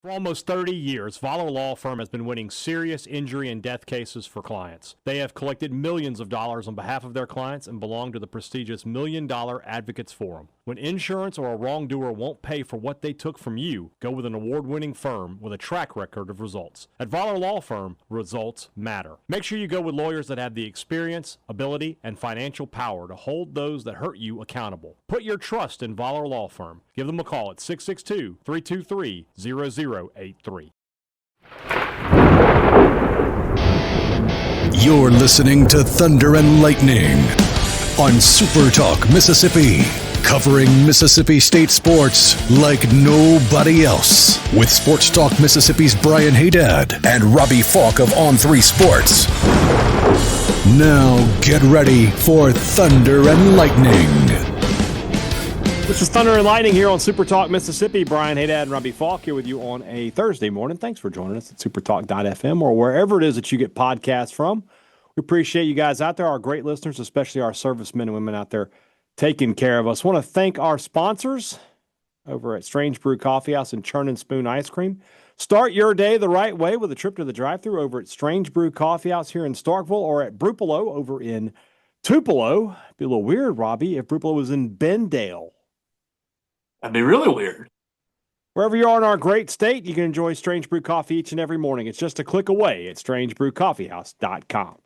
For almost 30 years, Voller Law Firm has been winning serious injury and death cases for clients. They have collected millions of dollars on behalf of their clients and belong to the prestigious $1 Million Advocates Forum. When insurance or a wrongdoer won't pay for what they took from you, go with an award-winning firm with a track record of results. At Voller Law Firm, results matter. Make sure you go with lawyers that have the experience, ability, and financial power to hold those that hurt you accountable. Put your trust in Voller Law Firm. Give them a call at 662-323-0083. You're listening to Thunder and Lightning on SuperTalk Mississippi, covering Mississippi State sports like nobody else. With Sports Talk Mississippi's Brian Hadad and Robbie Faulk of On3 Sports. Now get ready for Thunder and Lightning. This is Thunder and Lightning here on SuperTalk Mississippi. Brian Hadad and Robbie Faulk here with you on a Thursday morning. Thanks for joining us at supertalk.fm or wherever it is that you get podcasts from. We appreciate you guys out there, our great listeners, especially our servicemen and women out there taking care of us. Want to thank our sponsors over at Strange Brew Coffee House and Churn and Spoon Ice Cream. Start your day the right way with a trip to the drive-thru over at Strange Brew Coffee House here in Starkville or at Brupolo over in Tupelo. It'd be a little weird, Robbie, if Brupolo was in Bendale. That'd be really weird. Wherever you are in our great state, you can enjoy Strange Brew Coffee each and every morning. It's just a click away at strangebrewcoffeehouse.com.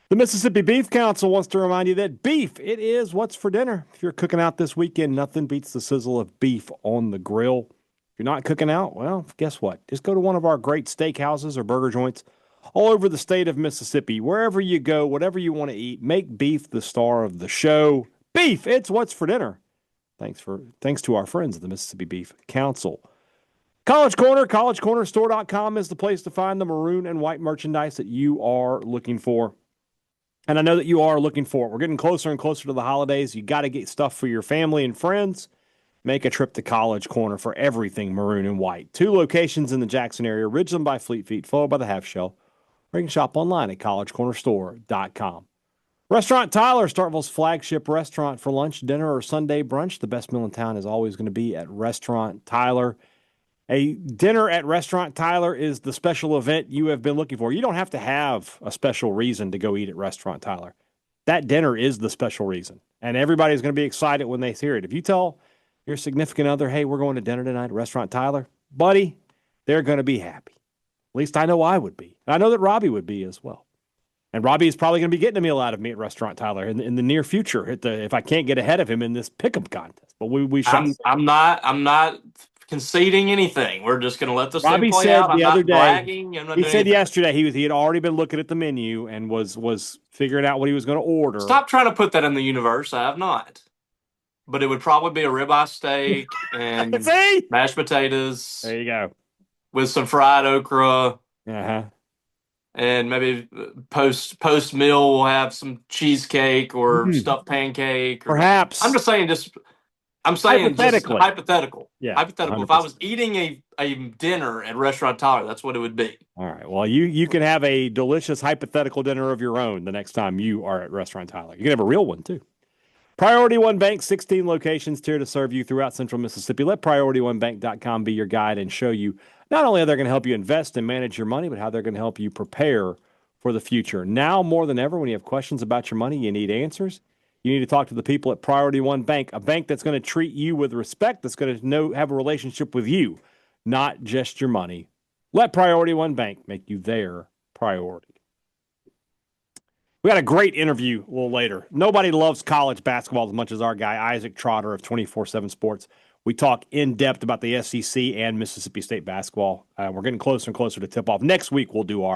The Mississippi Beef Council wants to remind you that beef, it is what's for dinner. If you're cooking out this weekend, nothing beats the sizzle of beef on the grill. If you're not cooking out, well, guess what? Just go to one of our great steakhouses or burger joints all over the state of Mississippi. Wherever you go, whatever you want to eat, make beef the star of the show. Beef, it's what's for dinner. Thanks to our friends at the Mississippi Beef Council. College Corner, collegecornerstore.com is the place to find the maroon and white merchandise that you are looking for. And I know that you are looking for it. We're getting closer and closer to the holidays. You got to get stuff for your family and friends. Make a trip to College Corner for everything maroon and white. 2 locations in the Jackson area, Ridgeland by Fleet Feet, followed by the Half Shell. Or you can shop online at collegecornerstore.com. Restaurant Tyler, Starkville's flagship restaurant for lunch, dinner, or Sunday brunch. The best meal in town is always going to be at Restaurant Tyler. A dinner at Restaurant Tyler is the special event you have been looking for. You don't have to have a special reason to go eat at Restaurant Tyler. That dinner is the special reason, and everybody's going to be excited when they hear it. If you tell your significant other, hey, we're going to dinner tonight at Restaurant Tyler, buddy, they're going to be happy. At least I know I would be. And I know that Robbie would be as well. And Robbie is probably going to be getting a meal out of me at Restaurant Tyler in the near future if I can't get ahead of him in this pick'em contest. But we shall. I'm not conceding anything. We're just going to let this Robbie thing play said out. I'm the not other day. bragging. He said yesterday he had already been looking at the menu and was figuring out what he was going to order. Stop trying to put that in the universe. I have not. But it would probably be a ribeye steak and mashed potatoes. There you go. With some fried okra. Uh-huh. And maybe post meal we'll have some cheesecake or stuffed pancake. Perhaps. I'm saying hypothetical. Yeah. Hypothetical. 100%. If I was eating a dinner at Restaurant Tyler, that's what it would be. All right. Well, you can have a delicious hypothetical dinner of your own the next time you are at Restaurant Tyler. You can have a real one too. Priority One Bank, 16 locations here to serve you throughout Central Mississippi. Let PriorityOneBank.com be your guide and show you not only how they're going to help you invest and manage your money, but how they're going to help you prepare for the future. Now more than ever, when you have questions about your money, you need answers. You need to talk to the people at Priority One Bank, a bank that's going to treat you with respect, that's going to have a relationship with you, not just your money. Let Priority One Bank make you their priority. We got a great interview a little later. Nobody loves college basketball as much as our guy, Isaac Trotter of 24/7 Sports. We talk in depth about the SEC and Mississippi State basketball. We're getting closer and closer to tip-off. Next week, we'll do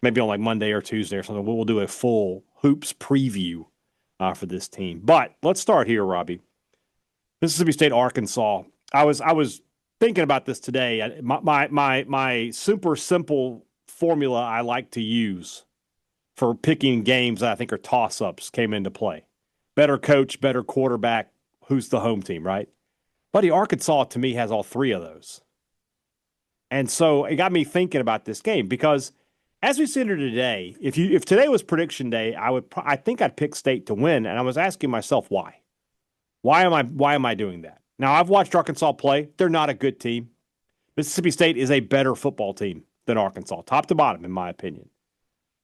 maybe on like Monday or Tuesday or something, we'll do a full hoops preview for this team. But let's start here, Robbie. Mississippi State, Arkansas. I was thinking about this today. My super simple formula I like to use for picking games that I think are toss-ups came into play. Better coach, better quarterback, who's the home team, right? Buddy, Arkansas, to me, has all 3 of those. And so it got me thinking about this game because as we sit here today, if today was prediction day, I think I'd pick State to win, and I was asking myself why. Why am I doing that? Now, I've watched Arkansas play. They're not a good team. Mississippi State is a better football team than Arkansas, top to bottom, in my opinion.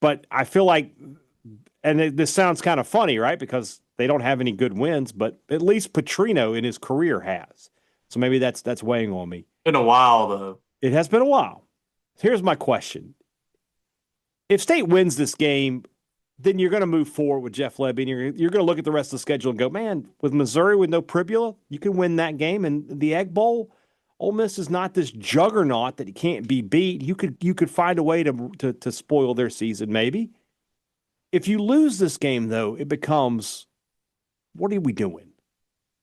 But I feel like, and this sounds kind of funny, right? Because they don't have any good wins, but at least Petrino in his career has. So maybe that's weighing on me. Been a while, though. It has been a while. Here's my question. If State wins this game, then you're going to move forward with Jeff Lebby, and you're going to look at the rest of the schedule and go, man, with Missouri with no Pribula, you can win that game. And the Egg Bowl, Ole Miss is not this juggernaut that can't be beat. You could find a way to spoil their season, maybe. If you lose this game, though, it becomes, what are we doing?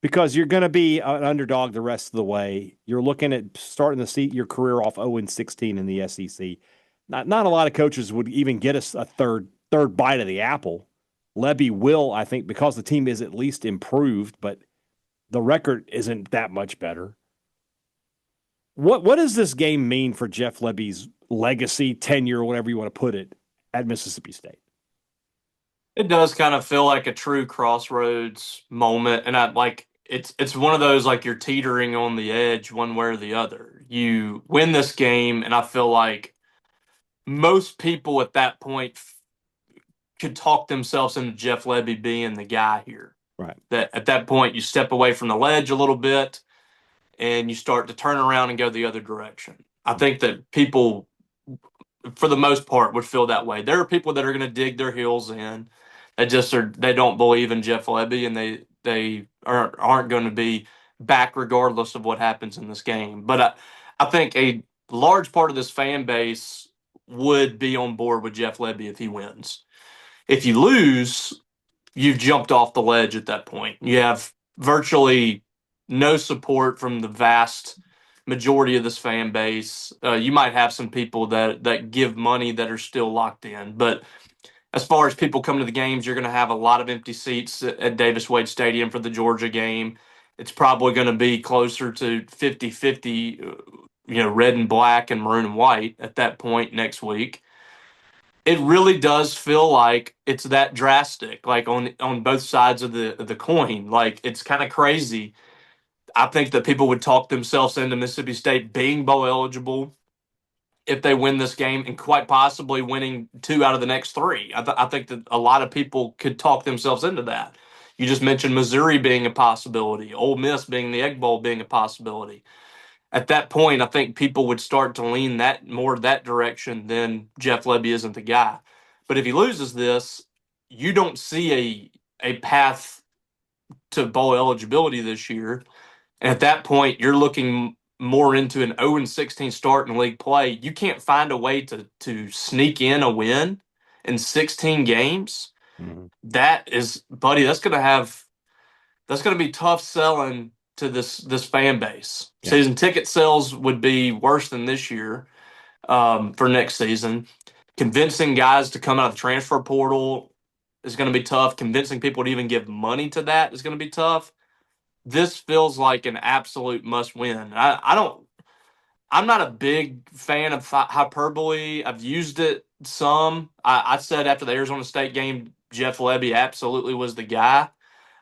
Because you're going to be an underdog the rest of the way. You're looking at starting to see your career off 0-16 in the SEC. Not a lot of coaches would even get us a third bite of the apple. Lebby will, I think, because the team is at least improved, but the record isn't that much better. What does this game mean for Jeff Lebby's legacy, tenure, whatever you want to put it, at Mississippi State? It does kind of feel like a true crossroads moment, and it's one of those, like, you're teetering on the edge one way or the other. You win this game, and I feel like most people at that point could talk themselves into Jeff Lebby being the guy here. Right. That at that point you step away from the ledge a little bit and you start to turn around and go the other direction. I think that people, for the most part, would feel that way. There are people that are going to dig their heels in. They don't believe in Jeff Lebby, and they aren't going to be back regardless of what happens in this game. But I think a large part of this fan base would be on board with Jeff Lebby if he wins. If you lose, you've jumped off the ledge at that point. You have virtually no support from the vast majority of this fan base. You might have some people that give money that are still locked in. But as far as people coming to the games, you're going to have a lot of empty seats at Davis Wade Stadium for the Georgia game. It's probably going to be closer to 50-50, red and black and maroon and white at that point next week. It really does feel like it's that drastic, like on both sides of the coin. Like, it's kind of crazy. I think that people would talk themselves into Mississippi State being bowl eligible if they win this game, and quite possibly winning 2 out of the next 3. I think that a lot of people could talk themselves into that. You just mentioned Missouri being a possibility, Ole Miss being the Egg Bowl being a possibility. At that point, I think people would start to lean more that direction than Jeff Lebby isn't the guy. But if he loses this, you don't see a path to bowl eligibility this year. And at that point, you're looking more into an 0-16 start in league play. You can't find a way to sneak in a win in 16 games. Mm-hmm. That is, buddy, that's going to be tough selling to this fan base. Yeah. Season ticket sales would be worse than this year for next season. Convincing guys to come out of the transfer portal is going to be tough. Convincing people to even give money to that is going to be tough. This feels like an absolute must-win. I'm not a big fan of hyperbole. I've used it some. I said after the Arizona State game, Jeff Lebby absolutely was the guy.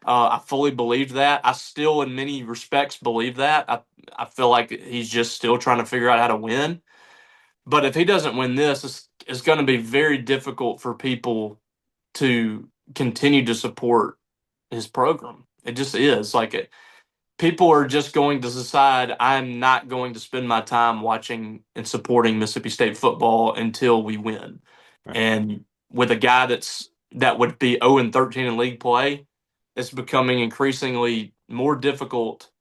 I fully believed that. I still, in many respects, believe that. I feel like he's just still trying to figure out how to win. But if he doesn't win this, it's going to be very difficult for people to continue to support his program. It just is. People are just going to decide, I'm not going to spend my time watching and supporting Mississippi State football until we win. Right. And with a guy that would be 0-13 in league play, it's becoming increasingly more difficult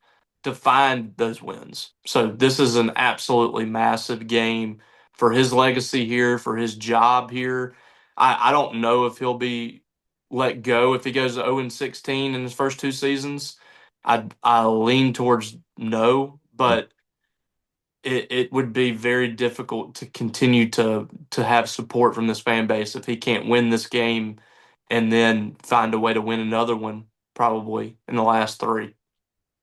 to find those wins. So this is an absolutely massive game for his legacy here, for his job here. I don't know if he'll be let go if he goes 0-16 in his first 2 seasons. I lean towards no, but it would be very difficult to continue to have support from this fan base if he can't win this game and then find a way to win another one probably in the last 3.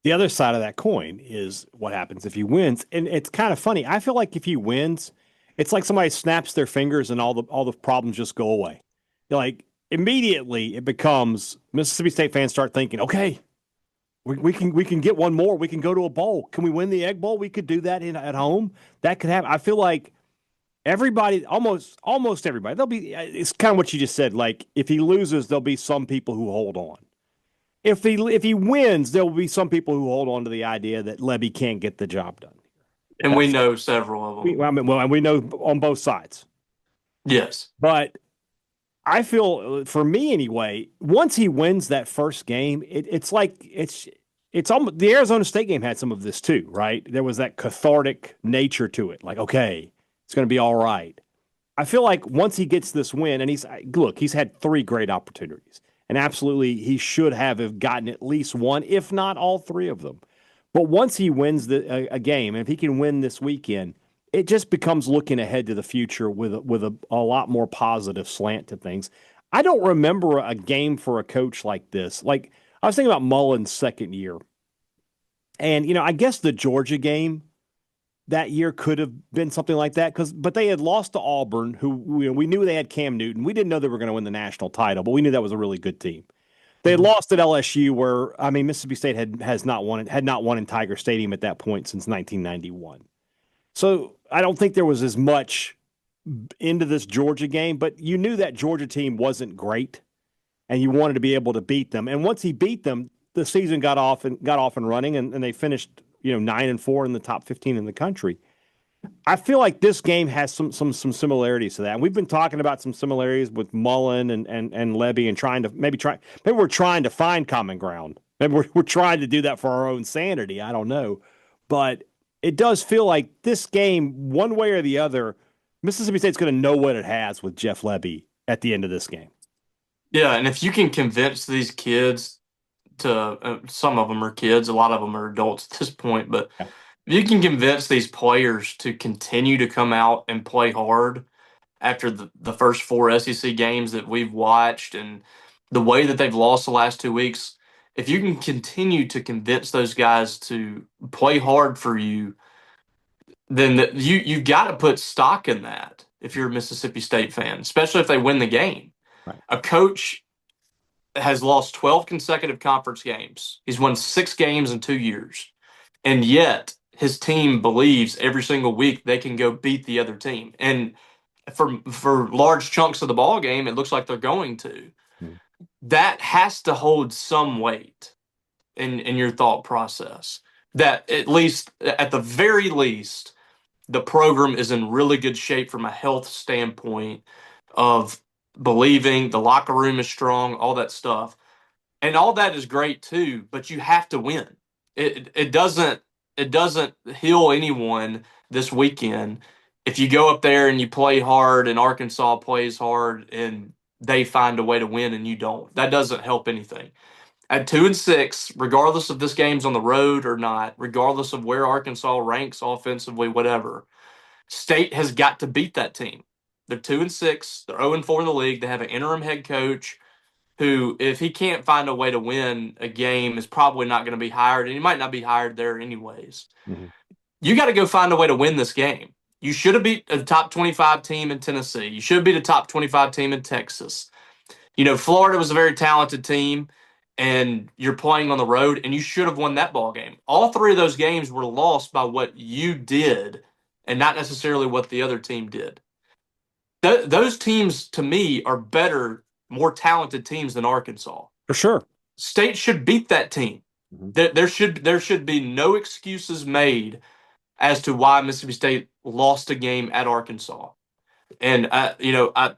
The other side of that coin is what happens if he wins. And it's kind of funny. I feel like if he wins, it's like somebody snaps their fingers and all the problems just go away. Like, immediately it becomes Mississippi State fans start thinking, okay, We can get one more. We can go to a bowl. Can we win the Egg Bowl? We could do that at home. That could happen. I feel like everybody, almost everybody, there'll be. It's kind of what you just said. Like if he loses, there'll be some people who hold on. If he wins, there will be some people who hold on to the idea that Lebby can't get the job done. And we know several of them. And we know on both sides. Yes. But I feel, for me anyway, once he wins that first game, it's almost the Arizona State game had some of this too, right? There was that cathartic nature to it. Like, okay, it's going to be all right. I feel like once he gets this win, and he's had 3 great opportunities, and absolutely he should have gotten at least one, if not all 3 of them. But once he wins a game, and if he can win this weekend, it just becomes looking ahead to the future with a lot more positive slant to things. I don't remember a game for a coach like this. Like, I was thinking about Mullen's second year. And, I guess the Georgia game that year could have been something like that, but they had lost to Auburn, who we knew they had Cam Newton. We didn't know they were going to win the national title, but we knew that was a really good team. They had lost at LSU, where Mississippi State had not won in Tiger Stadium at that point since 1991. So I don't think there was as much into this Georgia game, but you knew that Georgia team wasn't great, and you wanted to be able to beat them. And once he beat them, the season got off and running, and they finished 9-4 in the top 15 in the country. I feel like this game has some similarities to that. And we've been talking about some similarities with Mullen and Lebby, and maybe we're trying to find common ground. Maybe we're trying to do that for our own sanity. I don't know, but it does feel like this game, one way or the other, Mississippi State's going to know what it has with Jeff Lebby at the end of this game. Yeah, and if you can convince these kids some of them are kids, a lot of them are adults at this point, but if you can convince these players to continue to come out and play hard after the first 4 SEC games that we've watched and the way that they've lost the last 2 weeks, if you can continue to convince those guys to play hard for you, then you've got to put stock in that if you're a Mississippi State fan, especially if they win the game. Right. A coach has lost 12 consecutive conference games. He's won 6 games in 2 years. And yet his team believes every single week they can go beat the other team. And for large chunks of the ball game, it looks like they're going to. That has to hold some weight in your thought process. That at the very least, the program is in really good shape from a health standpoint of believing the locker room is strong, all that stuff. And all that is great too, but you have to win. It doesn't heal anyone this weekend if you go up there and you play hard and Arkansas plays hard and they find a way to win and you don't. That doesn't help anything. At 2-6, regardless if this game's on the road or not, regardless of where Arkansas ranks offensively, whatever, State has got to beat that team. They're 2-6. They're 0-4 in the league. They have an interim head coach who, if he can't find a way to win a game, is probably not going to be hired, and he might not be hired there anyways. Mm-hmm. You got to go find a way to win this game. You should have beat a top 25 team in Tennessee. You should have beat a top 25 team in Texas. Florida was a very talented team, and you're playing on the road, and you should have won that ball game. All 3 of those games were lost by what you did and not necessarily what the other team did. Those teams, to me, are better, more talented teams than Arkansas. For sure. State should beat that team. Mm-hmm. There should be no excuses made as to why Mississippi State lost a game at Arkansas. And I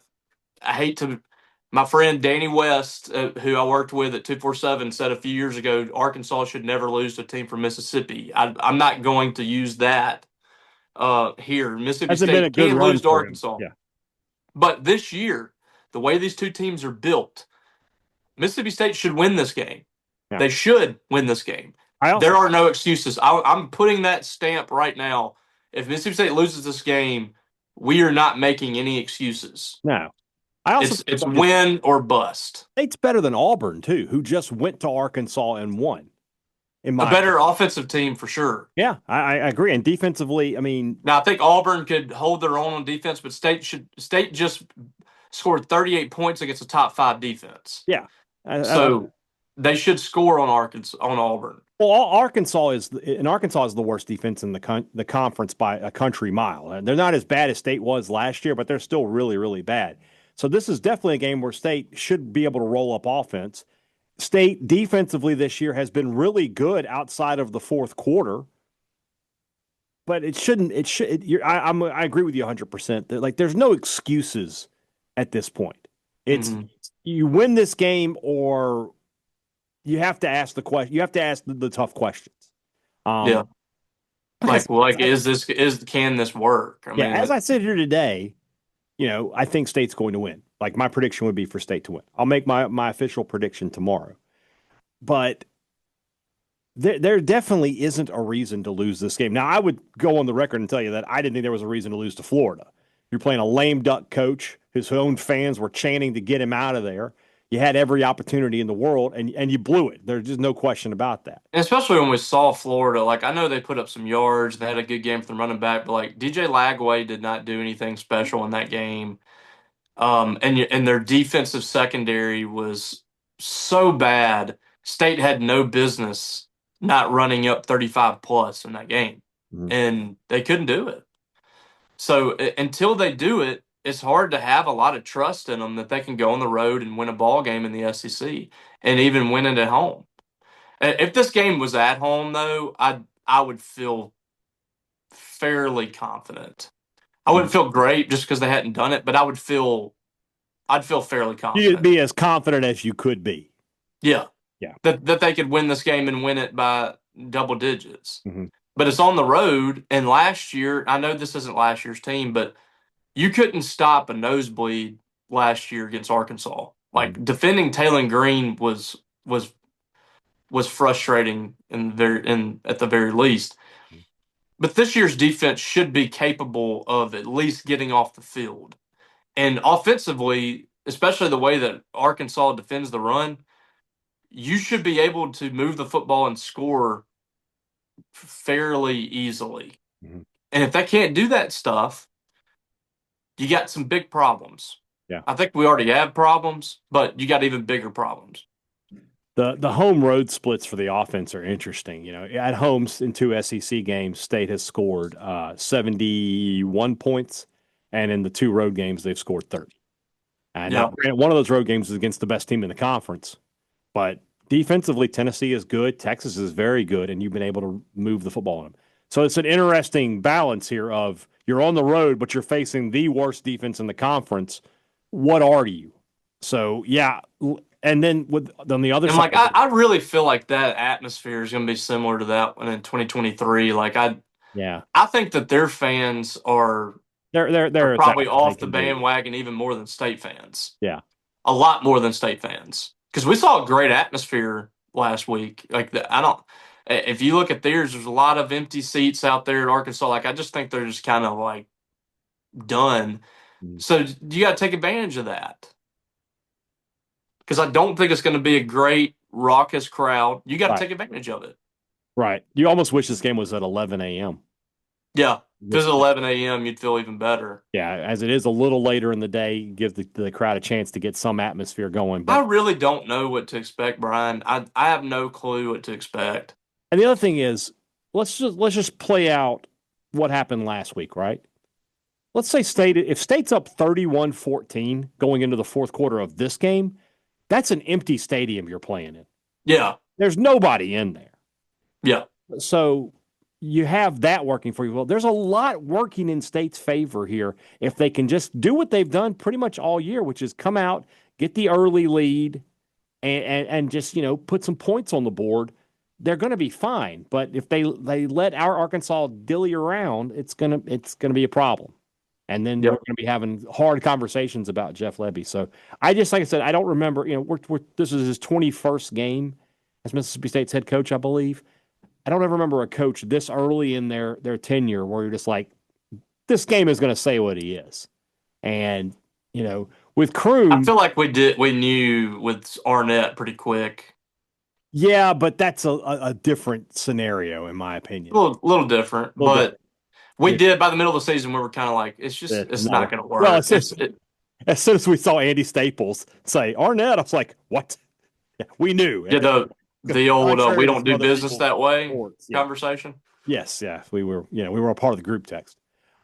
hate to. My friend Danny West, who I worked with at 247, said a few years ago, Arkansas should never lose to a team from Mississippi. I'm not going to use that here. Mississippi State can't lose to Arkansas. Yeah. But this year, the way these two teams are built, Mississippi State should win this game. Yeah. They should win this game. There are no excuses. I'm putting that stamp right now. If Mississippi State loses this game, we are not making any excuses. No. It's win or bust. State's better than Auburn, too, who just went to Arkansas and won. A better offensive team for sure. Yeah, I agree. And defensively, now I think Auburn could hold their own on defense, but State just scored 38 points against a top 5 defense. Yeah. So they should score on Arkansas, on Auburn. Well, Arkansas is the worst defense in the conference by a country mile. And they're not as bad as State was last year, but they're still really, really bad. So this is definitely a game where State should be able to roll up offense. State defensively this year has been really good outside of the fourth quarter, but it shouldn't. It should. I agree with you 100%. Like, there's no excuses at this point. It's you win this game, or you have to ask the question. You have to ask the tough questions. Yeah. Can this work? I mean, as I sit here today, I think State's going to win. Like, my prediction would be for State to win. I'll make my official prediction tomorrow. But there definitely isn't a reason to lose this game. Now, I would go on the record and tell you that I didn't think there was a reason to lose to Florida. You're playing a lame duck coach. His own fans were chanting to get him out of there. You had every opportunity in the world, and you blew it. There's just no question about that. And especially when we saw Florida, like, I know they put up some yards, they had a good game for the running back, but like DJ Lagway did not do anything special in that game. And their defensive secondary was so bad. State had no business not running up 35 plus in that game, and they couldn't do it. So until they do it, it's hard to have a lot of trust in them that they can go on the road and win a ball game in the SEC and even win it at home. If this game was at home, though, I would feel fairly confident. I wouldn't feel great just because they hadn't done it, but I'd feel fairly confident. You'd be as confident as you could be. Yeah. Yeah. That they could win this game and win it by double digits. But it's on the road, and last year, I know this isn't last year's team, but you couldn't stop a nosebleed last year against Arkansas. Like, defending Taylor Green was frustrating at the very least. But this year's defense should be capable of at least getting off the field. And offensively, especially the way that Arkansas defends the run, you should be able to move the football and score fairly easily. And if they can't do that stuff, you got some big problems. Yeah. I think we already have problems, but you got even bigger problems. The home road splits for the offense are interesting. At home in 2 SEC games, State has scored 71 points, and in the 2 road games, they've scored 30. And one of those road games is against the best team in the conference. But defensively, Tennessee is good. Texas is very good, and you've been able to move the football on them. So it's an interesting balance here of you're on the road, but you're facing the worst defense in the conference. What are you? So, yeah. And then on the other side. I really feel like that atmosphere is going to be similar to that one in 2023. I think that their fans are they're probably off the bandwagon even more than State fans. Yeah. A lot more than State fans. Because we saw a great atmosphere last week. If you look at theirs, there's a lot of empty seats out there at Arkansas. I just think they're just kind of done. So you got to take advantage of that. Because I don't think it's going to be a great raucous crowd. You got to take advantage of it. Right. You almost wish this game was at 11 a.m. Yeah. If it was 11 a.m., you'd feel even better. Yeah, as it is a little later in the day, give the crowd a chance to get some atmosphere going. But I really don't know what to expect, Brian. I have no clue what to expect. And the other thing is, let's just play out what happened last week, right? Let's say if State's up 31-14 going into the fourth quarter of this game, that's an empty stadium you're playing in. Yeah. There's nobody in there. Yeah. So you have that working for you. Well, there's a lot working in State's favor here if they can just do what they've done pretty much all year, which is come out, get the early lead, and just, put some points on the board. They're going to be fine. But if they let our Arkansas dilly around, it's gonna be a problem. And then we're going to be having hard conversations about Jeff Lebby. So like I said, I don't remember. This is his 21st game as Mississippi State's head coach, I believe. I don't ever remember a coach this early in their tenure where you're just like, this game is going to say what he is. And with Kroon, I feel like we knew with Arnett pretty quick. Yeah, but that's a different scenario in my opinion. A little different, but. We did by the middle of the season. We were kind of like, it's not going to work. Well, as soon as we saw Andy Staples say Arnett, I was like, what? Yeah, we knew. Yeah, the old we don't do business that way conversation. Yes, yeah, we were a part of the group text.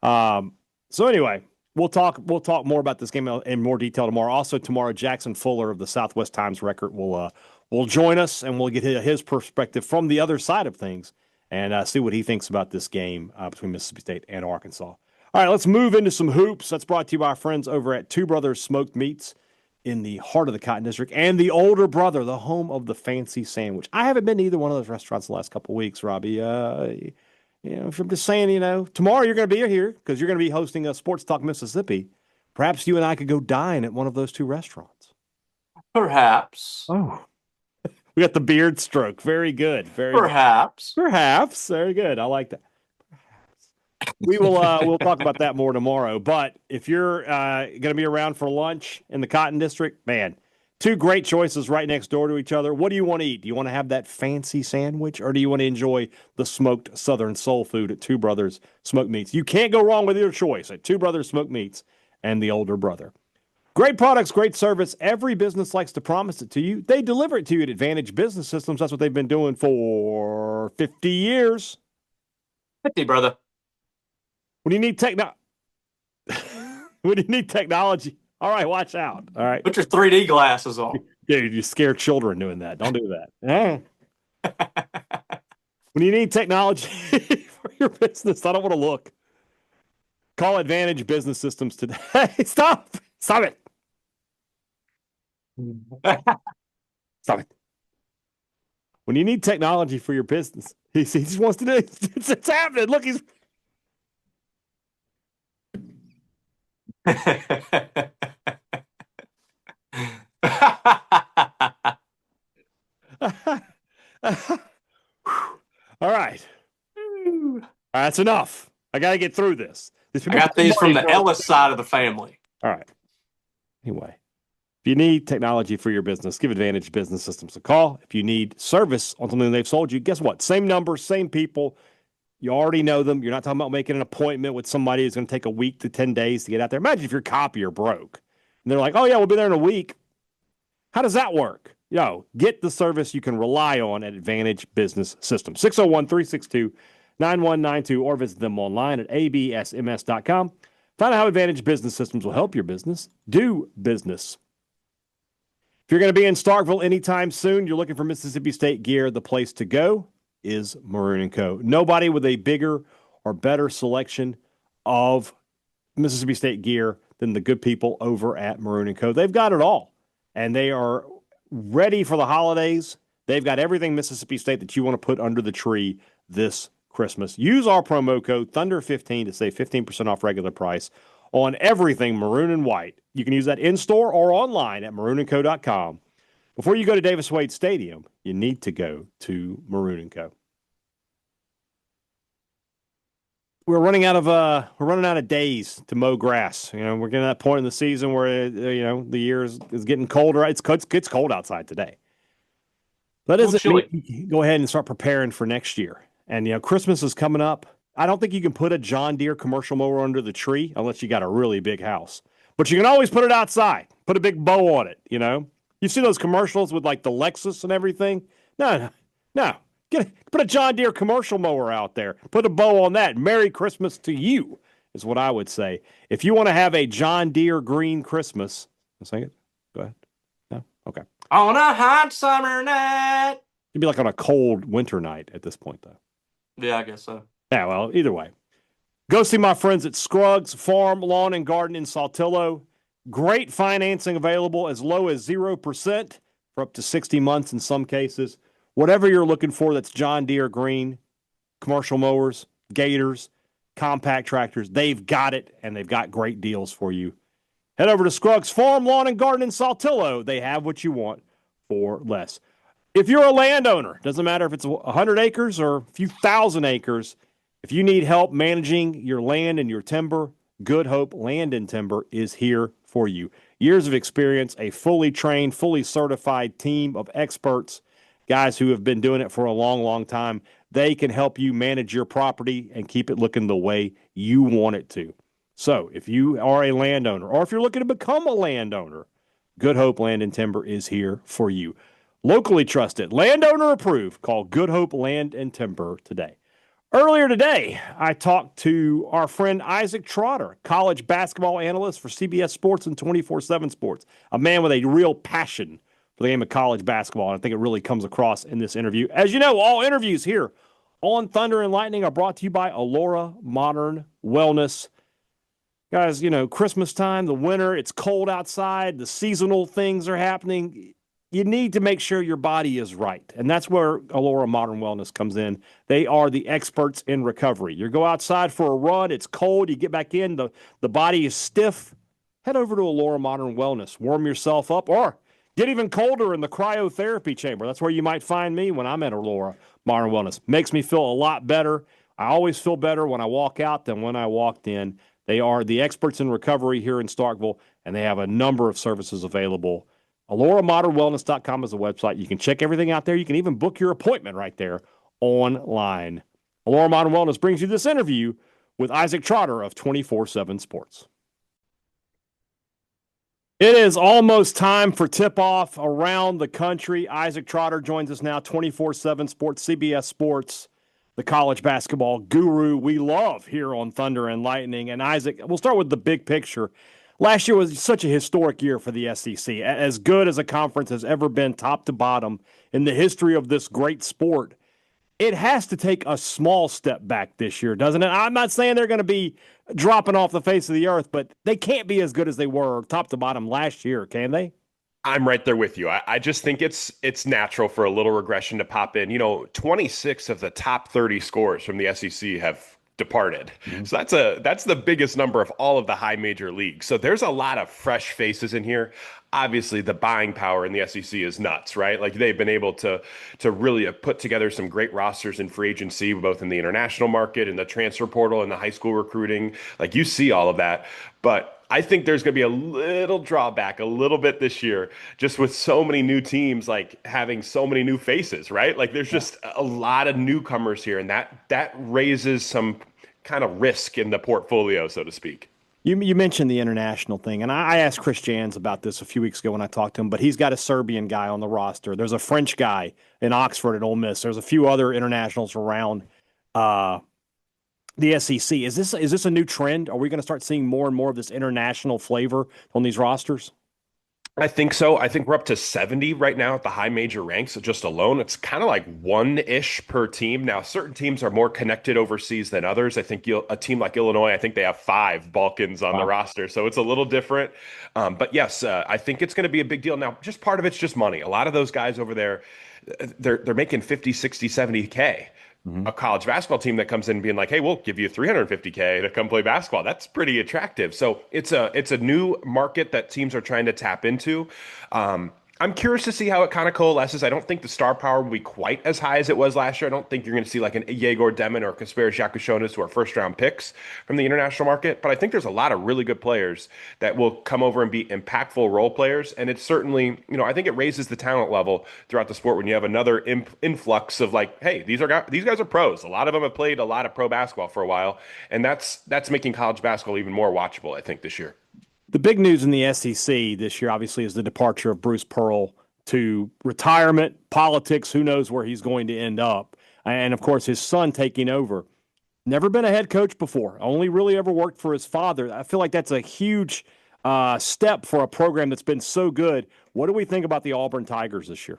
So anyway, we'll talk more about this game in more detail tomorrow. Also tomorrow, Jackson Fuller of the Southwest Times Record will join us, and we'll get his perspective from the other side of things and see what he thinks about this game between Mississippi State and Arkansas. All right, let's move into some hoops. That's brought to you by our friends over at Two Brothers Smoked Meats in the heart of the Cotton District, and the Older Brother, the home of the fancy sandwich. I haven't been to either one of those restaurants the last couple of weeks, Robbie. If I'm just saying, tomorrow you're going to be here because you're going to be hosting a Sports Talk Mississippi. Perhaps you and I could go dine at one of those two restaurants. Perhaps. Oh, we got the beard stroke. Very good. Perhaps. Very good. I like that. We will we'll talk about that more tomorrow. But if you're going to be around for lunch in the Cotton District, man, two great choices right next door to each other. What do you want to eat? Do you want to have that fancy sandwich, or do you want to enjoy the smoked Southern soul food at Two Brothers Smoked Meats? You can't go wrong with either choice at Two Brothers Smoked Meats and the Older Brother. Great products, great service. Every business likes to promise it to you. They deliver it to you at Advantage Business Systems. That's what they've been doing for 50 years. 50, brother. When you need technology, all right, watch out. All right. Put your 3D glasses on. Dude, you scare children doing that. Don't do that. When you need technology for your business, I don't want to look. Call Advantage Business Systems today. Stop it. Stop it. When you need technology for your business, he just wants to do it. It's happening. Look, he's. All right. That's enough. I got to get through this. I got these from the Ellis side of the family. All right. Anyway, if you need technology for your business, give Advantage Business Systems a call. If you need service on something they've sold you, guess what? Same number, same people. You already know them. You're not talking about making an appointment with somebody who's going to take a week to 10 days to get out there. Imagine if your copier broke and they're like, oh, yeah, we'll be there in a week. How does that work? Get the service you can rely on at Advantage Business Systems. 601-362-9192 or visit them online at absms.com. Find out how Advantage Business Systems will help your business do business. If you're going to be in Starkville anytime soon, you're looking for Mississippi State gear, the place to go is Maroon & Co. Nobody with a bigger or better selection of Mississippi State gear than the good people over at Maroon & Co. They've got it all, and they are ready for the holidays. They've got everything Mississippi State that you want to put under the tree this Christmas. Use our promo code Thunder15 to save 15% off regular price on everything maroon and white. You can use that in-store or online at maroonandco.com. Before you go to Davis Wade Stadium, you need to go to Maroon & Co. We're running out of days to mow grass. We're getting to that point in the season where the year is getting colder. It's cold outside today. That doesn't mean you can go ahead and start preparing for next year. And Christmas is coming up. I don't think you can put a John Deere commercial mower under the tree unless you got a really big house. But you can always put it outside. Put a big bow on it. You see those commercials with like the Lexus and everything? No. Put a John Deere commercial mower out there. Put a bow on that. Merry Christmas to you is what I would say. If you want to have a John Deere green Christmas, sing it. Go ahead. No? Okay. On a hot summer night. It'd be like on a cold winter night at this point, though. Yeah, I guess so. Yeah, well, either way. Go see my friends at Scruggs Farm, Lawn, and Garden in Saltillo. Great financing available as low as 0% for up to 60 months in some cases. Whatever you're looking for that's John Deere green, commercial mowers, gators, compact tractors, they've got it, and they've got great deals for you. Head over to Scruggs Farm, Lawn, and Garden in Saltillo. They have what you want for less. If you're a landowner, doesn't matter if it's 100 acres or a few thousand acres, if you need help managing your land and your timber, Good Hope Land and Timber is here for you. Years of experience, a fully trained, fully certified team of experts, guys who have been doing it for a long, long time. They can help you manage your property and keep it looking the way you want it to. So if you are a landowner or if you're looking to become a landowner, Good Hope Land and Timber is here for you. Locally trusted, landowner approved. Call Good Hope Land and Timber today. Earlier today, I talked to our friend Isaac Trotter, college basketball analyst for CBS Sports and 24/7 Sports, a man with a real passion for the game of college basketball. And I think it really comes across in this interview. As you know, all interviews here on Thunder and Lightning are brought to you by Allura Modern Wellness. Guys, Christmas time, the winter, it's cold outside, the seasonal things are happening. You need to make sure your body is right. And that's where Allura Modern Wellness comes in. They are the experts in recovery. You go outside for a run, it's cold, you get back in, the body is stiff. Head over to Allura Modern Wellness. Warm yourself up or get even colder in the cryotherapy chamber. That's where you might find me when I'm at Allura Modern Wellness. Makes me feel a lot better. I always feel better when I walk out than when I walked in. They are the experts in recovery here in Starkville, and they have a number of services available. AlluraModernWellness.com is the website. You can check everything out there. You can even book your appointment right there online. Allura Modern Wellness brings you this interview with Isaac Trotter of 24/7 Sports. It is almost time for tip-off around the country. Isaac Trotter joins us now, 24/7 Sports, CBS Sports, the college basketball guru we love here on Thunder and Lightning. And Isaac, we'll start with the big picture. Last year was such a historic year for the SEC, as good as a conference has ever been top to bottom in the history of this great sport. It has to take a small step back this year, doesn't it? I'm not saying they're going to be dropping off the face of the earth, but they can't be as good as they were top to bottom last year, can they? I'm right there with you. I just think it's natural for a little regression to pop in. 26 of the top 30 scores from the SEC have departed. Mm-hmm. So that's the biggest number of all of the high major leagues. So there's a lot of fresh faces in here. Obviously, the buying power in the SEC is nuts, right? Like they've been able to really have put together some great rosters in free agency, both in the international market, in the transfer portal, and the high school recruiting. Like you see all of that. But I think there's going to be a little drawback a little bit this year, just with so many new teams, like having so many new faces, right? Like there's just a lot of newcomers here, and that raises some kind of risk in the portfolio, so to speak. You mentioned the international thing, and I asked Chris Jans about this a few weeks ago when I talked to him, but he's got a Serbian guy on the roster. There's a French guy in Oxford at Ole Miss. There's a few other internationals around the SEC. Is this a new trend? Are we going to start seeing more and more of this international flavor on these rosters? I think so. I think we're up to 70 right now at the high major ranks just alone. It's kind of like one-ish per team. Now, certain teams are more connected overseas than others. I think a team like Illinois, I think they have 5 Balkans on the roster. So it's a little different. But yes, I think it's going to be a big deal. Now, just part of it's just money. A lot of those guys over there, they're making 50, 60, 70K. Mm-hmm. A college basketball team that comes in being like, hey, we'll give you $350K to come play basketball. That's pretty attractive. So it's a new market that teams are trying to tap into. I'm curious to see how it kind of coalesces. I don't think the star power will be quite as high as it was last year. I don't think you're going to see like an Yegor Demin or Kasper Jakushonis, who are first-round picks from the international market. But I think there's a lot of really good players that will come over and be impactful role players. And it's certainly, I think it raises the talent level throughout the sport when you have another influx of like, hey, these guys are pros. A lot of them have played a lot of pro basketball for a while. And that's making college basketball even more watchable, I think, this year. The big news in the SEC this year, obviously, is the departure of Bruce Pearl to retirement, politics. Who knows where he's going to end up? And, of course, his son taking over. Never been a head coach before. Only really ever worked for his father. I feel like that's a huge step for a program that's been so good. What do we think about the Auburn Tigers this year?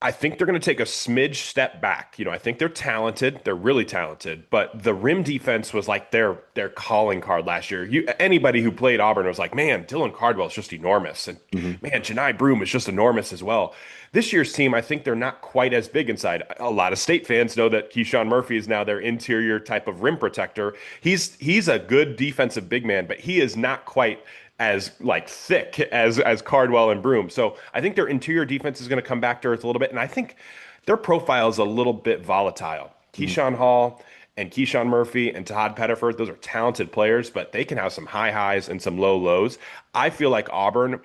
I think they're going to take a smidge step back. I think they're talented. They're really talented. But the rim defense was like their calling card last year. Anybody who played Auburn was like, man, Dylan Cardwell is just enormous. And man, Janai Broome is just enormous as well. This year's team, I think they're not quite as big inside. A lot of State fans know that Keyshawn Murphy is now their interior type of rim protector. He's a good defensive big man, but he is not quite as like thick as Cardwell and Broome. So I think their interior defense is going to come back to earth a little bit. And I think their profile is a little bit volatile. Keyshawn Hall and Keyshawn Murphy and Tahad Pettiford, those are talented players, but they can have some high highs and some low lows. I feel like Auburn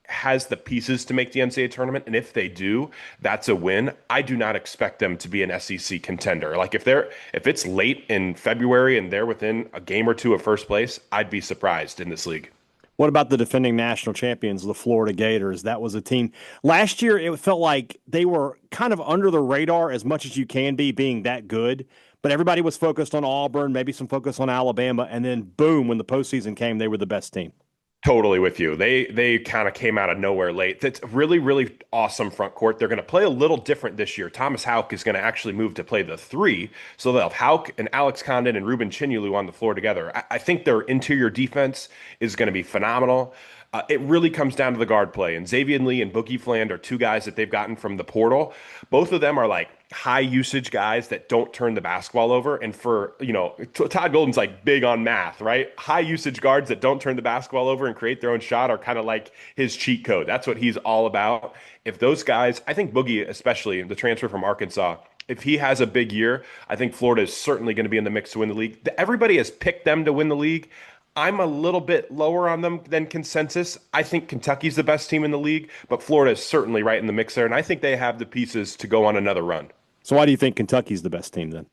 has the pieces to make the NCAA tournament. And if they do, that's a win. I do not expect them to be an SEC contender. Like if it's late in February and they're within a game or two of first place, I'd be surprised in this league. What about the defending national champions, the Florida Gators? That was a team last year. It felt like they were kind of under the radar as much as you can be, being that good. But everybody was focused on Auburn, maybe some focus on Alabama, and then boom, when the postseason came, they were the best team. Totally with you. They kind of came out of nowhere late. That's really, really awesome front court. They're going to play a little different this year. Thomas Houck is going to actually move to play the three. So they'll have Houck and Alex Condon and Ruben Chinulu on the floor together. I think their interior defense is going to be phenomenal. It really comes down to the guard play. And Xavier Lee and Boogie Fland are two guys that they've gotten from the portal. Both of them are like high usage guys that don't turn the basketball over. And for, Todd Golden's like big on math, right? High usage guards that don't turn the basketball over and create their own shot are kind of like his cheat code. That's what he's all about. If those guys, I think Boogie, especially the transfer from Arkansas, if he has a big year, I think Florida is certainly going to be in the mix to win the league. Everybody has picked them to win the league. I'm a little bit lower on them than consensus. I think Kentucky's the best team in the league, but Florida is certainly right in the mix there, and I think they have the pieces to go on another run. So why do you think Kentucky's the best team then?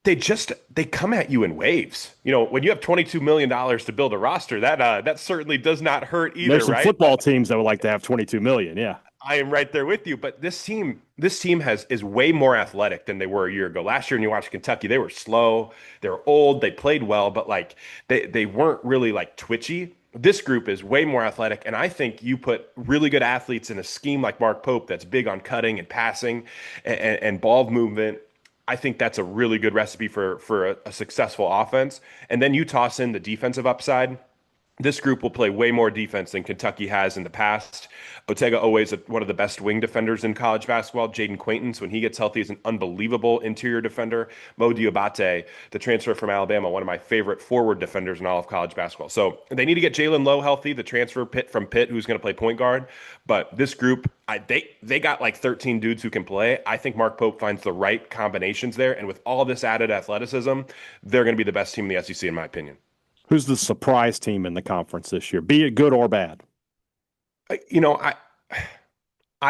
They come at you in waves. When you have $22 million to build a roster, that certainly does not hurt either, There's some right? football teams that would like to have $22 million, yeah. I am right there with you, but this team is way more athletic than they were a year ago. Last year, when you watched Kentucky, they were slow, they were old, they played well, but like they weren't really like twitchy. This group is way more athletic, and I think you put really good athletes in a scheme like Mark Pope that's big on cutting and passing and ball movement. I think that's a really good recipe for a successful offense. And then you toss in the defensive upside. This group will play way more defense than Kentucky has in the past. Otega always one of the best wing defenders in college basketball. Jaden Quaintance, when he gets healthy, is an unbelievable interior defender. Mo Diabate, the transfer from Alabama, one of my favorite forward defenders in all of college basketball. So they need to get Jalen Lowe healthy, the transfer from Pitt, who's going to play point guard. But this group, they got like 13 dudes who can play. I think Mark Pope finds the right combinations there. And with all this added athleticism, they're going to be the best team in the SEC, in my opinion. Who's the surprise team in the conference this year, be it good or bad? I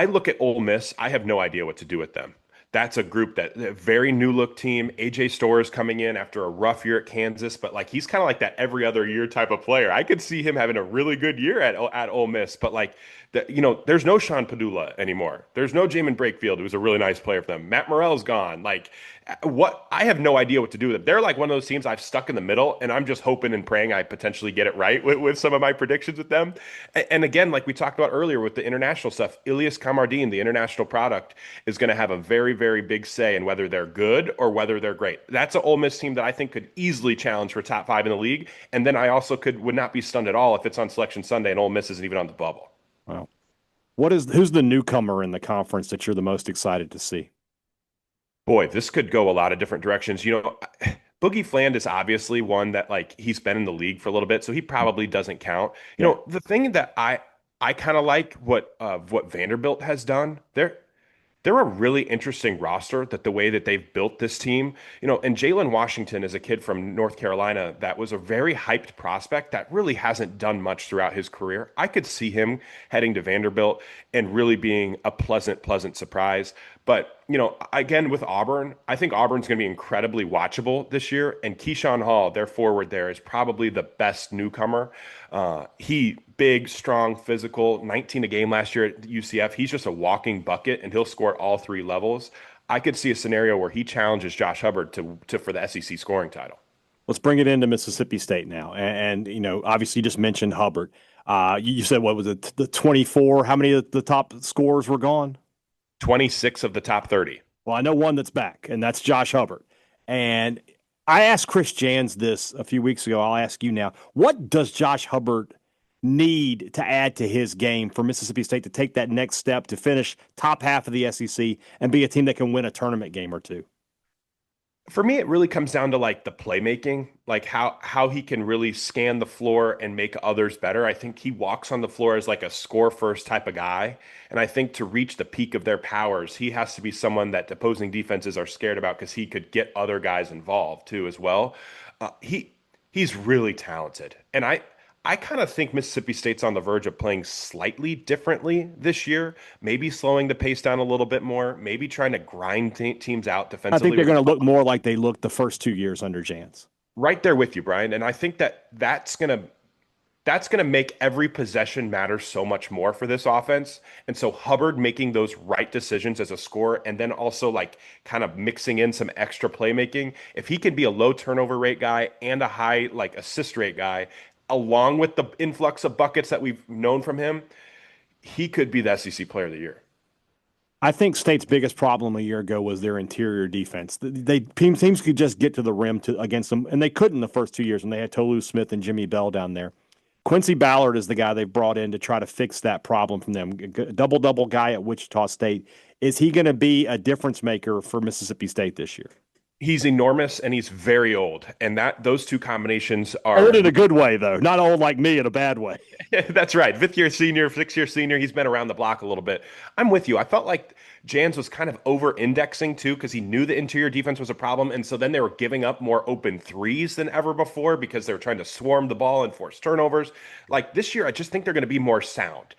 look at Ole Miss. I have no idea what to do with them. That's a group a very new look team. AJ Storrs coming in after a rough year at Kansas, but like he's kind of like that every other year type of player. I could see him having a really good year at Ole Miss, but like there's no Sean Padula anymore. There's no Jamin Brakefield, who's a really nice player for them. Matt Morrell's gone. Like I have no idea what to do with them. They're like one of those teams I've stuck in the middle, and I'm just hoping and praying I potentially get it right with some of my predictions with them. And again, like we talked about earlier with the international stuff, Ilias Kamardine, the international product, is going to have a very, very big say in whether they're good or whether they're great. That's an Ole Miss team that I think could easily challenge for top 5 in the league. And then I also would not be stunned at all if it's on Selection Sunday and Ole Miss isn't even on the bubble. Wow. Who's the newcomer in the conference that you're the most excited to see? Boy, this could go a lot of different directions. Boogie Fland is obviously one that like he's been in the league for a little bit, so he probably doesn't count. The thing that I kind of like what Vanderbilt has done. They're a really interesting roster, that the way that they've built this team, and Jalen Washington is a kid from North Carolina that was a very hyped prospect that really hasn't done much throughout his career. I could see him heading to Vanderbilt and really being a pleasant surprise. But, again, with Auburn, I think Auburn's going to be incredibly watchable this year. And Keyshawn Hall, their forward there, is probably the best newcomer. He big, strong, physical, 19 a game last year at UCF. He's just a walking bucket, and he'll score at all 3 levels. I could see a scenario where he challenges Josh Hubbard for the SEC scoring title. Let's bring it into Mississippi State now. And obviously you just mentioned Hubbard. You said, what was it, the 24? How many of the top scorers were gone? 26 of the top 30. Well, I know one that's back, and that's Josh Hubbard. And I asked Chris Jans this a few weeks ago. I'll ask you now. What does Josh Hubbard need to add to his game for Mississippi State to take that next step to finish top half of the SEC and be a team that can win a tournament game or two? For me, it really comes down to like the playmaking, like how he can really scan the floor and make others better. I think he walks on the floor as like a score first type of guy. And I think to reach the peak of their powers, he has to be someone that opposing defenses are scared about, because he could get other guys involved too as well. He's really talented. And I kind of think Mississippi State's on the verge of playing slightly differently this year, maybe slowing the pace down a little bit more, maybe trying to grind teams out defensively. I think they're going to look more like they looked the first 2 years under Jans. Right there with you, Brian. And I think that's going to that's going to make every possession matter so much more for this offense. And so Hubbard making those right decisions as a scorer and then also like kind of mixing in some extra playmaking. If he can be a low turnover rate guy and a high like assist rate guy, along with the influx of buckets that we've known from him, he could be the SEC player of the year. I think State's biggest problem a year ago was their interior defense. Teams could just get to the rim against them, and they couldn't the first 2 years when they had Tolu Smith and Jimmy Bell down there. Quincy Ballard is the guy they brought in to try to fix that problem from them. Double guy at Wichita State. Is he going to be a difference maker for Mississippi State this year? He's enormous and he's very old, and those two combinations are old in a good way, though, not old like me in a bad way. That's right. Fifth year senior, 6-year senior. He's been around the block a little bit. I'm with you. I felt like Jans was kind of over-indexing too because he knew the interior defense was a problem, and so then they were giving up more open threes than ever before because they were trying to swarm the ball and force turnovers. Like this year, I just think they're going to be more sound.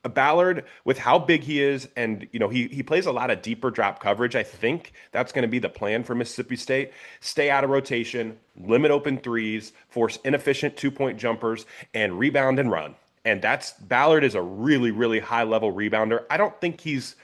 Ballard, with how big he is, and he plays a lot of deeper drop coverage. I think that's going to be the plan for Mississippi State. Stay out of rotation, limit open threes, force inefficient 2-point jumpers, and rebound and run. And Ballard is a really, really high level rebounder. I don't think he's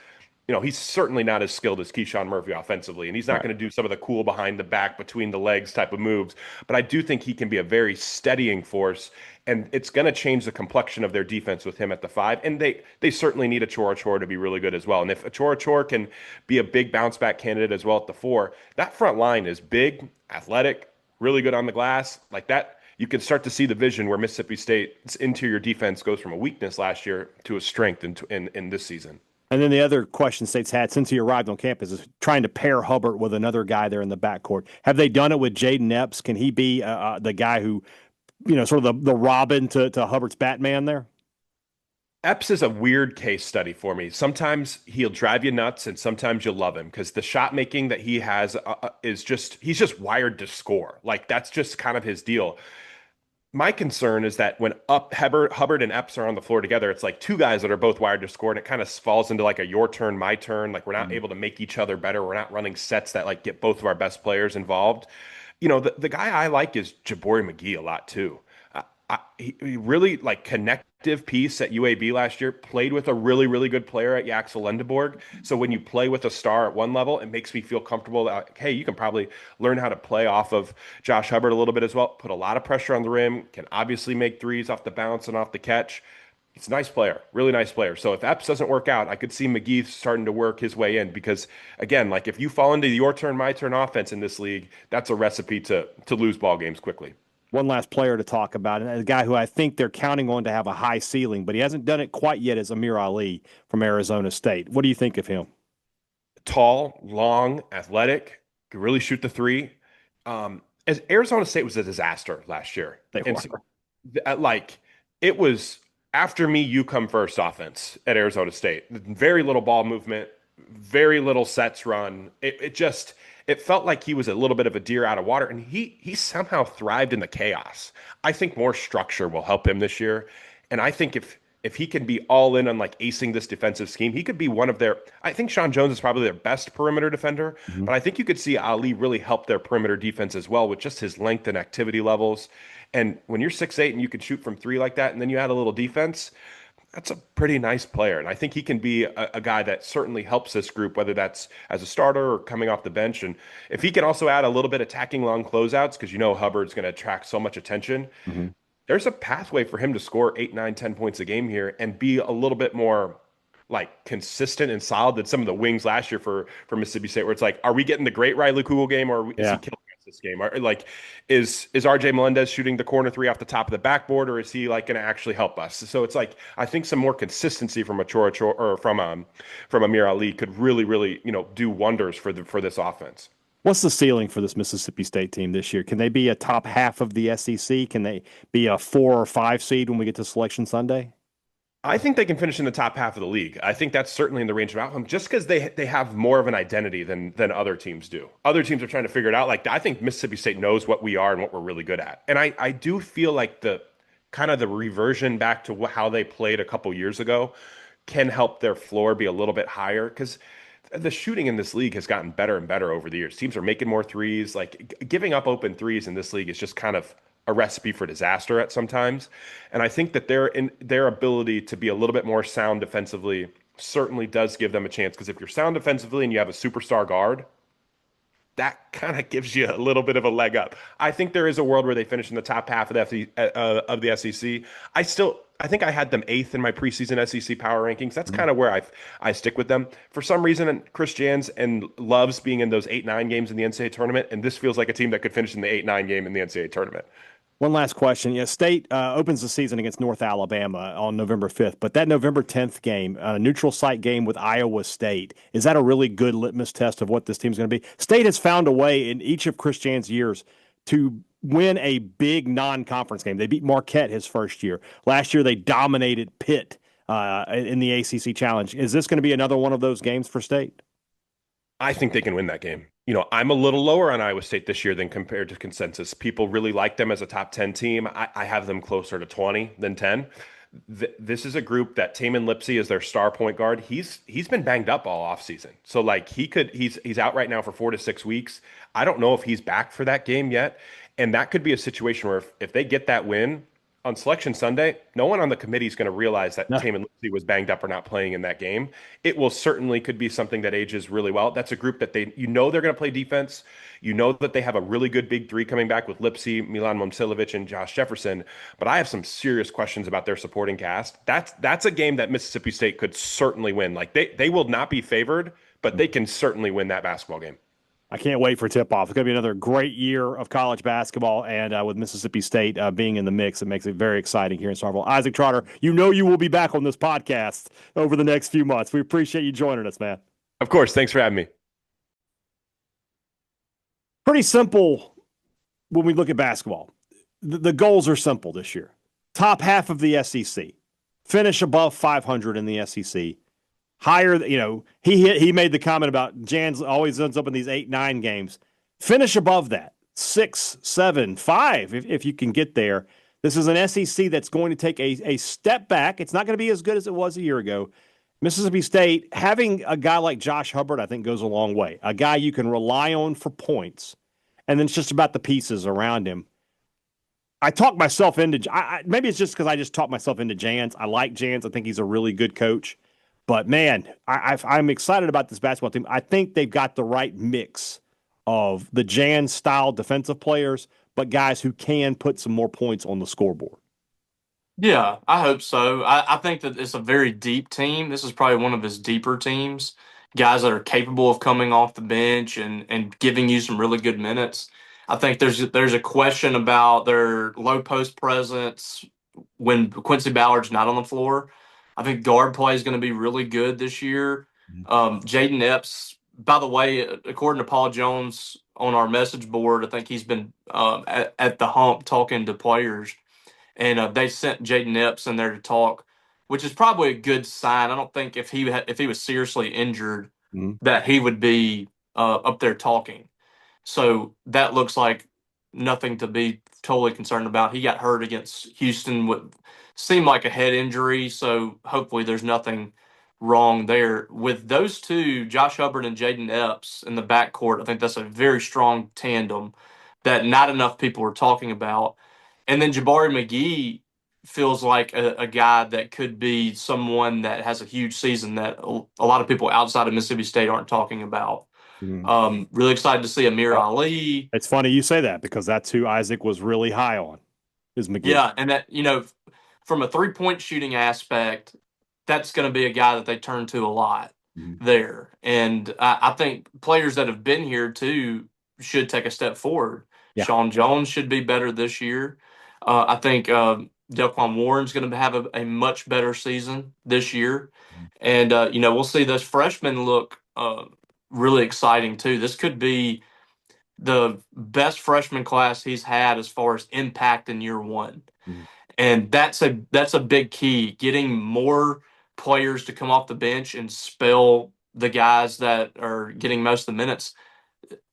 certainly not as skilled as Keyshawn Murphy offensively, and he's not going to do some of the cool behind the back, between the legs type of moves. But I do think he can be a very steadying force, and it's going to change the complexion of their defense with him at the 5. And they certainly need Achor to be really good as well. And if Achor can be a big bounce back candidate as well at the 4, that front line is big, athletic, really good on the glass. Like that, you can start to see the vision where Mississippi State's interior defense goes from a weakness last year to a strength in this season. And then the other question State's had since he arrived on campus is trying to pair Hubbard with another guy there in the backcourt. Have they done it with Jaden Epps? Can he be the guy who, sort of the Robin to Hubbard's Batman there? Epps is a weird case study for me. Sometimes he'll drive you nuts, and sometimes you'll love him because the shot making that he has he's just wired to score. Like that's just kind of his deal. My concern is that when Hubbard and Epps are on the floor together, it's like two guys that are both wired to score, and it kind of falls into like a your turn, my turn. Like we're not able to make each other better. We're not running sets that like get both of our best players involved. The guy I like is Jabari McGee a lot too. He really like connective piece at UAB last year, played with a really, really good player at Yaxel Lendeborg. So when you play with a star at one level, it makes me feel comfortable that, hey, you can probably learn how to play off of Josh Hubbard a little bit as well. Put a lot of pressure on the rim, can obviously make threes off the bounce and off the catch. He's a nice player, really nice player. So if Epps doesn't work out, I could see McGee starting to work his way in because, again, like if you fall into the your turn, my turn offense in this league, that's a recipe to lose ball games quickly. One last player to talk about, and a guy who I think they're counting on to have a high ceiling, but he hasn't done it quite yet, is Amir Ali from Arizona State. What do you think of him? Tall, long, athletic, could really shoot the three. As Arizona State was a disaster last year. It was after me, you come first offense at Arizona State. Very little ball movement, very little sets run. It felt like he was a little bit of a deer out of water, and he somehow thrived in the chaos. I think more structure will help him this year, and I think if he can be all in on like acing this defensive scheme, he could be one of their. I think Sean Jones is probably their best perimeter defender, but I think you could see Ali really help their perimeter defense as well with just his length and activity levels. And when you're 6'8" and you can shoot from 3 like that, and then you add a little defense, that's a pretty nice player. And I think he can be a guy that certainly helps this group, whether that's as a starter or coming off the bench. And if he can also add a little bit attacking long closeouts, because Hubbard's going to attract so much attention, there's a pathway for him to score 8, 9, 10 points a game here and be a little bit more like consistent and solid than some of the wings last year for Mississippi State, where it's like, are we getting the great Riley Kugel game, or is he killing us this game? Is RJ Melendez shooting the corner 3 off the top of the backboard, or is he like going to actually help us? So it's like, I think some more consistency from from Amir Ali could really, really, do wonders for this offense. What's the ceiling for this Mississippi State team this year? Can they be a top half of the SEC? Can they be a 4 or 5 seed when we get to Selection Sunday? I think they can finish in the top half of the league. I think that's certainly in the range of outcome, just because they have more of an identity than other teams do. Other teams are trying to figure it out. Like, I think Mississippi State knows what we are and what we're really good at. And I do feel like the kind of the reversion back to how they played a couple years ago can help their floor be a little bit higher, because the shooting in this league has gotten better and better over the years. Teams are making more threes. Like, giving up open threes in this league is just kind of a recipe for disaster at sometimes. And I think that their ability to be a little bit more sound defensively certainly does give them a chance. Because if you're sound defensively and you have a superstar guard, that kind of gives you a little bit of a leg up. I think there is a world where they finish in the top half of the SEC. I think I had them 8th in my preseason SEC power rankings. That's kind of where I stick with them. For some reason, Chris Jans and loves being in those 8-9 games in the NCAA tournament, and this feels like a team that could finish in the 8-9 game in the NCAA tournament. One last question. Yeah, State opens the season against North Alabama on November 5th, but that November 10th game, a neutral site game with Iowa State, is that a really good litmus test of what this team's going to be? State has found a way in each of Chris Jan's years to win a big non-conference game. They beat Marquette his first year. Last year, they dominated Pitt in the ACC Challenge. Is this going to be another one of those games for State? I think they can win that game. I'm a little lower on Iowa State this year than compared to consensus. People really like them as a top 10 team. I have them closer to 20 than 10. This is a group that Tamin Lipsey is their star point guard. He's been banged up all offseason. So like he's out right now for 4 to 6 weeks. I don't know if he's back for that game yet. And that could be a situation where if they get that win on Selection Sunday, no one on the committee is going to realize that Tamin Lipsey was banged up or not playing in that game. It will certainly could be something that ages really well. That's a group that they're going to play defense. You know that they have a really good big three coming back with Lipsey, Milan Momcilovic, and Josh Jefferson. But I have some serious questions about their supporting cast. That's a game that Mississippi State could certainly win. Like they will not be favored, but they can certainly win that basketball game. I can't wait for tip-off. It's going to be another great year of college basketball, and with Mississippi State being in the mix, it makes it very exciting here in Starkville. Isaac Trotter, you will be back on this podcast over the next few months. We appreciate you joining us, man. Of course. Thanks for having me. Pretty simple when we look at basketball. The goals are simple this year. Top half of the SEC. Finish above 500 in the SEC. Higher, he made the comment about Jans always ends up in these 8-9 games. Finish above that, 6, 7, 5, if you can get there. This is an SEC that's going to take a step back. It's not going to be as good as it was a year ago. Mississippi State, having a guy like Josh Hubbard, I think goes a long way. A guy you can rely on for points, and then it's just about the pieces around him. I talked myself into, maybe it's just because I just talked myself into Jans. I like Jans. I think he's a really good coach. But, man, I'm excited about this basketball team. I think they've got the right mix of the Jan-style defensive players, but guys who can put some more points on the scoreboard. Yeah, I hope so. I think that it's a very deep team. This is probably one of his deeper teams. Guys that are capable of coming off the bench and giving you some really good minutes. I think there's a question about their low post presence when Quincy Ballard's not on the floor. I think guard play is going to be really good this year. Jaden Epps, by the way, according to Paul Jones on our message board, I think he's been at the hump talking to players, and they sent Jaden Epps in there to talk, which is probably a good sign. I don't think if he was seriously injured that he would be up there talking. So that looks like nothing to be totally concerned about. He got hurt against Houston with seemed like a head injury, so hopefully there's nothing wrong there. With those two, Josh Hubbard and Jaden Epps in the backcourt, I think that's a very strong tandem that not enough people are talking about. And then Jabari McGee feels like a guy that could be someone that has a huge season that a lot of people outside of Mississippi State aren't talking about. Really excited to see Amir Ali. It's funny you say that because that's who Isaac was really high on, is McGee. Yeah, and that, from a three-point shooting aspect, that's going to be a guy that they turn to a lot there. And I think players that have been here, too, should take a step forward. Yeah. Sean Jones should be better this year. I think Delquan Warren's going to have a much better season this year. And, we'll see those freshmen look really exciting, too. This could be the best freshman class he's had as far as impact in year one. And that's a big key, getting more players to come off the bench and spell the guys that are getting most of the minutes.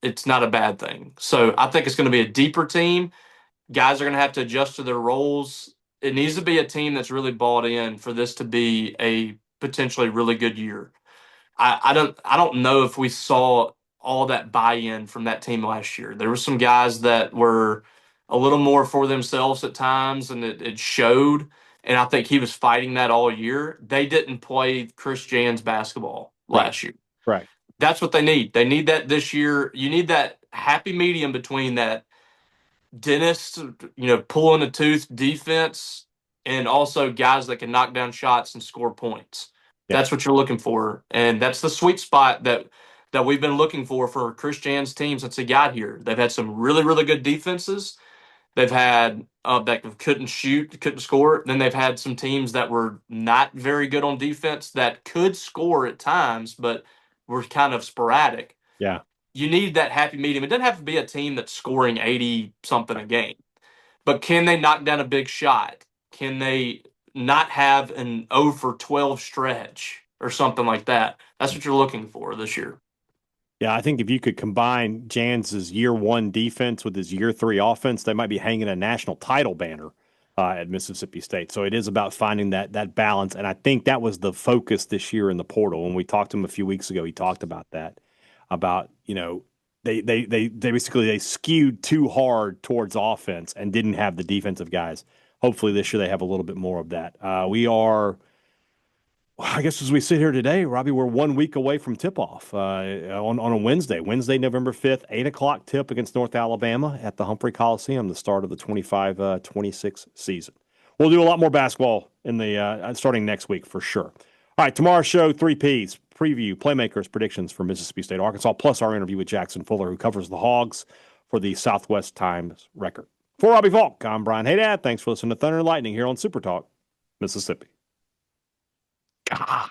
It's not a bad thing. So I think it's going to be a deeper team. Guys are going to have to adjust to their roles. It needs to be a team that's really bought in for this to be a potentially really good year. I don't know if we saw all that buy-in from that team last year. There were some guys that were a little more for themselves at times, and it showed. And I think he was fighting that all year. They didn't play Chris Jans basketball last year. Right. That's what they need. They need that this year. You need that happy medium between that dentist, pulling a tooth defense, and also guys that can knock down shots and score points. Yeah. That's what you're looking for, and that's the sweet spot that we've been looking for Chris Jan's team since he got here. They've had some really, really good defenses. They've had that couldn't shoot, couldn't score. Then they've had some teams that were not very good on defense that could score at times, but were kind of sporadic. Yeah. You need that happy medium. It doesn't have to be a team that's scoring 80-something a game. But can they knock down a big shot? Can they not have an 0 for 12 stretch or something like that? That's what you're looking for this year. Yeah, I think if you could combine Jans's year 1 defense with his year 3 offense, they might be hanging a national title banner at Mississippi State. So it is about finding that balance, and I think that was the focus this year in the portal. When we talked to him a few weeks ago, he talked about that, about they basically skewed too hard towards offense and didn't have the defensive guys. Hopefully this year they have a little bit more of that. We are. I guess as we sit here today, Robbie, we're 1 week away from tip-off on a Wednesday, November 5th, 8 o'clock tip against North Alabama at the Humphrey Coliseum, the start of the 25-26 season. We'll do a lot more basketball in the starting next week for sure. All right, tomorrow's show, 3 Ps, preview, playmakers, predictions for Mississippi State, Arkansas, plus our interview with Jackson Fuller, who covers the Hogs for the Southwest Times Record. For Robbie Faulk, I'm Brian Hadad. Thanks for listening to Thunder and Lightning here on Super Talk, Mississippi. God.